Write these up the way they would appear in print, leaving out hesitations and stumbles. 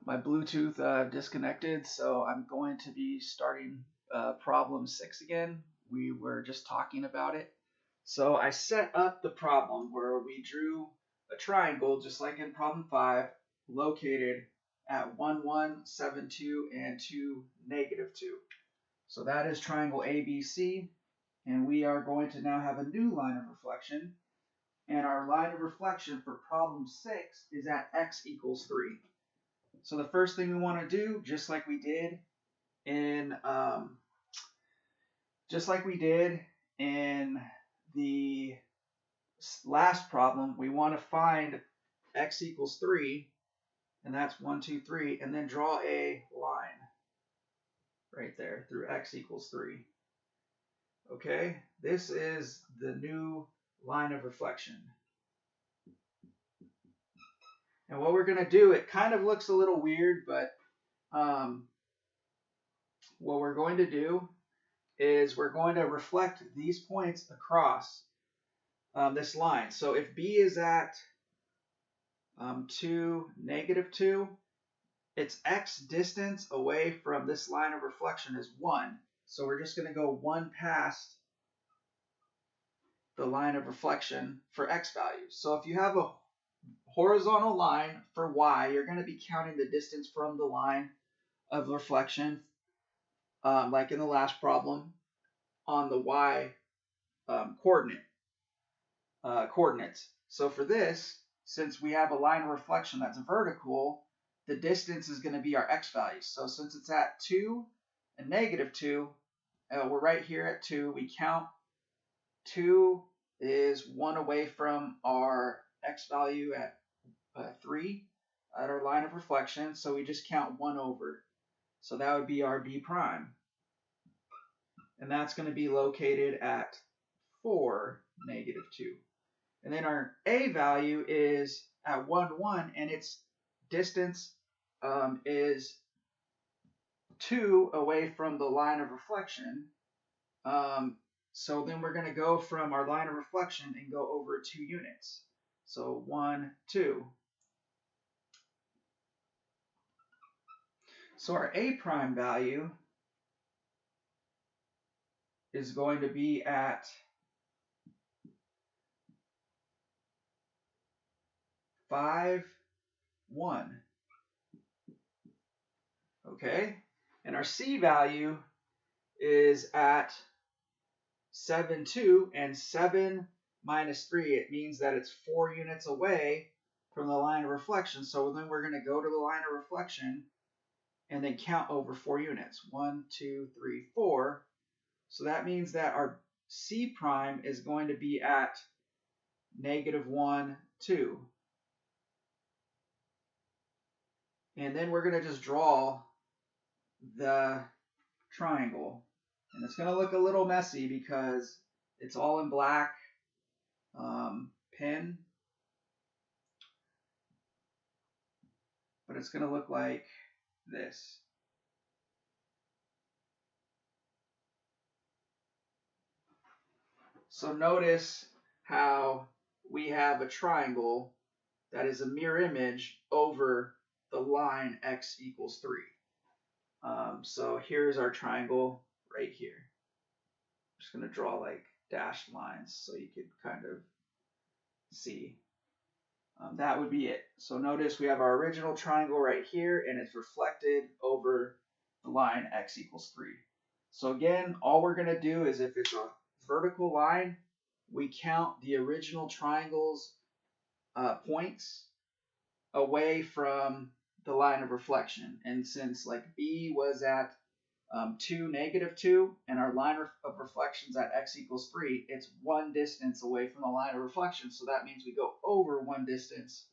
My Bluetooth disconnected, so I'm going to be starting problem 6 again. We were just talking about it. So I set up the problem where we drew a triangle just like in problem 5, located at 1, 1, 7, 2, and 2, negative 2. So that is triangle ABC, and we are going to now have a new line of reflection. And our line of reflection for problem 6 is at x equals 3. So the first thing we want to do, just like we did in the last problem, we want to find x equals 3, and that's 1, 2, 3, and then draw a line right there through x equals 3. Okay, this is the new line of reflection. And what we're going to do, it kind of looks a little weird, but what we're going to do is we're going to reflect these points across this line. So if B is at 2, negative 2, its x distance away from this line of reflection is 1. So we're just going to go 1 past the line of reflection for x values. So if you have a horizontal line for y, you're going to be counting the distance from the line of reflection, like in the last problem, on the y coordinates. So for this, since we have a line of reflection that's vertical, the distance is going to be our x values. So since it's at 2 and negative 2, we're right here at 2. We count 2 is 1 away from our x value at 3 at our line of reflection. So we just count 1 over. So that would be our B prime. And that's going to be located at 4, negative 2. And then our A value is at 1, 1, and its distance is 2 away from the line of reflection. So then we're going to go from our line of reflection and go over 2 units. So 1, 2. So our A prime value is going to be at 5, 1. Okay, and our C value is at 7, 2, and 7 minus 3, it means that it's 4 units away from the line of reflection. So then we're going to go to the line of reflection and then count over 4 units. 1, 2, 3, 4. So that means that our C prime is going to be at negative 1, 2. And then we're going to just draw the triangle. And it's going to look a little messy because it's all in black pen. But it's going to look like this. So notice how we have a triangle that is a mirror image over the line x equals 3. So here's our triangle right here. I'm just going to draw like dashed lines so you could kind of see. That would be it. So notice we have our original triangle right here, and it's reflected over the line x equals 3. So again, all we're going to do is if it's a vertical line, we count the original triangle's points away from the line of reflection. And since like B was at 2, negative 2, and our line of reflections at x equals 3, it's 1 distance away from the line of reflection. So that means we go over 1 distance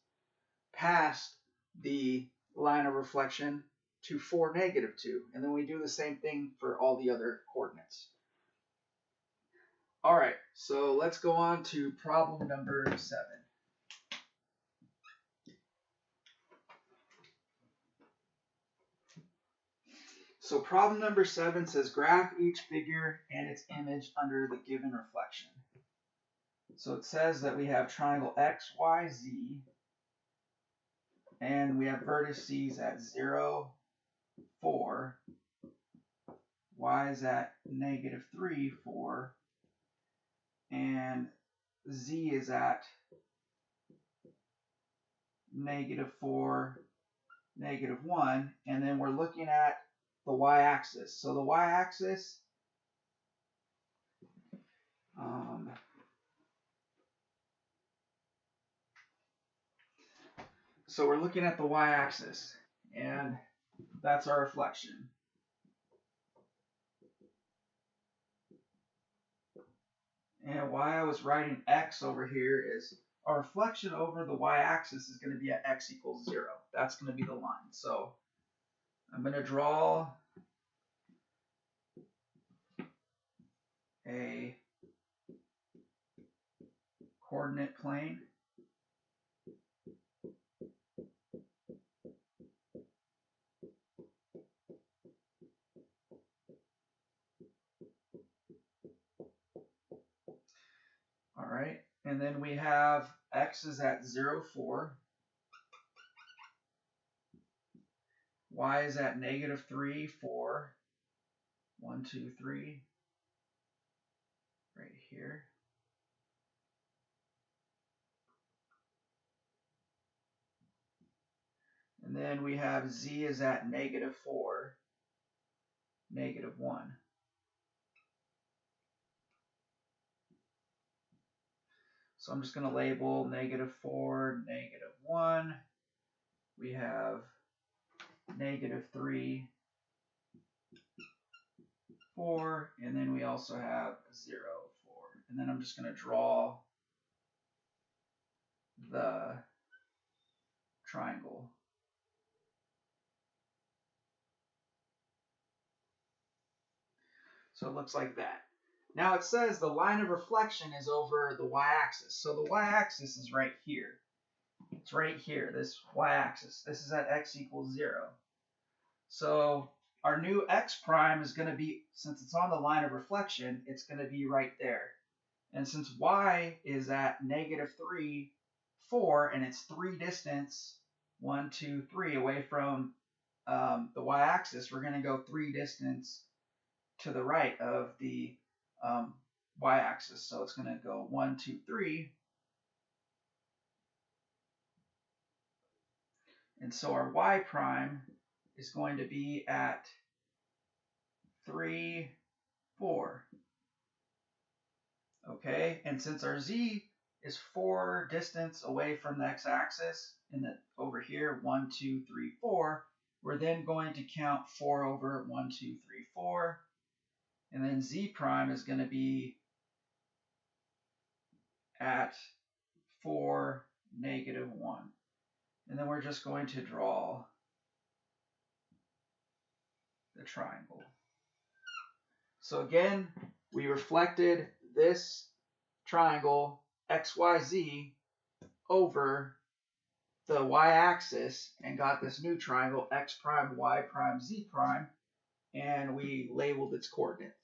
past the line of reflection to 4, negative 2. And then we do the same thing for all the other coordinates. All right, so let's go on to problem number 7. So problem number 7 says graph each figure and its image under the given reflection. So it says that we have triangle XYZ, and we have vertices at 0, 4, y is at -3, 4, and z is at -4, -1, and then we're looking at the y-axis. So the y-axis, so we're looking at the y-axis, and that's our reflection. And why I was writing x over here is our reflection over the y-axis is going to be at x equals 0. That's going to be the line. So I'm going to draw a coordinate plane. All right, and then we have x is at 0, 4. Y is at -3, 4. 1, 2, 3. Right here. And then we have z is at -4, -1. So I'm just going to label -4, -1. We have -3, 4, and then we also have 0, 4. And then I'm just going to draw the triangle. So it looks like that. Now it says the line of reflection is over the y-axis. So the y-axis is right here. It's right here, this y-axis. This is at x equals 0. So our new x prime is going to be, since it's on the line of reflection, it's going to be right there. And since y is at -3, 4, and it's 3 distance, 1, 2, 3, away from the y-axis, we're going to go 3 distance to the right of the y-axis. So it's going to go 1, 2, 3. And so our y prime is going to be at 3, 4. Okay, and since our z is 4 distance away from the x-axis, and then over here, 1, 2, 3, 4, we're then going to count 4 over 1, 2, 3, 4, and then z prime is going to be at 4, -1. And then we're just going to draw the triangle. So again, we reflected this triangle XYZ over the y-axis and got this new triangle x prime, y prime, z prime, and we labeled its coordinates.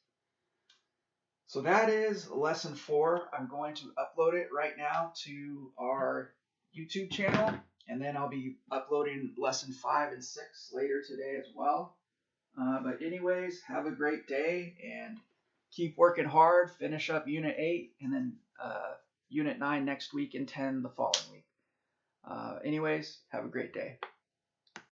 So that is lesson 4. I'm going to upload it right now to our YouTube channel, and then I'll be uploading lesson 5 and 6 later today as well. But anyways, have a great day and keep working hard. Finish up Unit 8 and then Unit 9 next week and 10 the following week. Anyways, have a great day.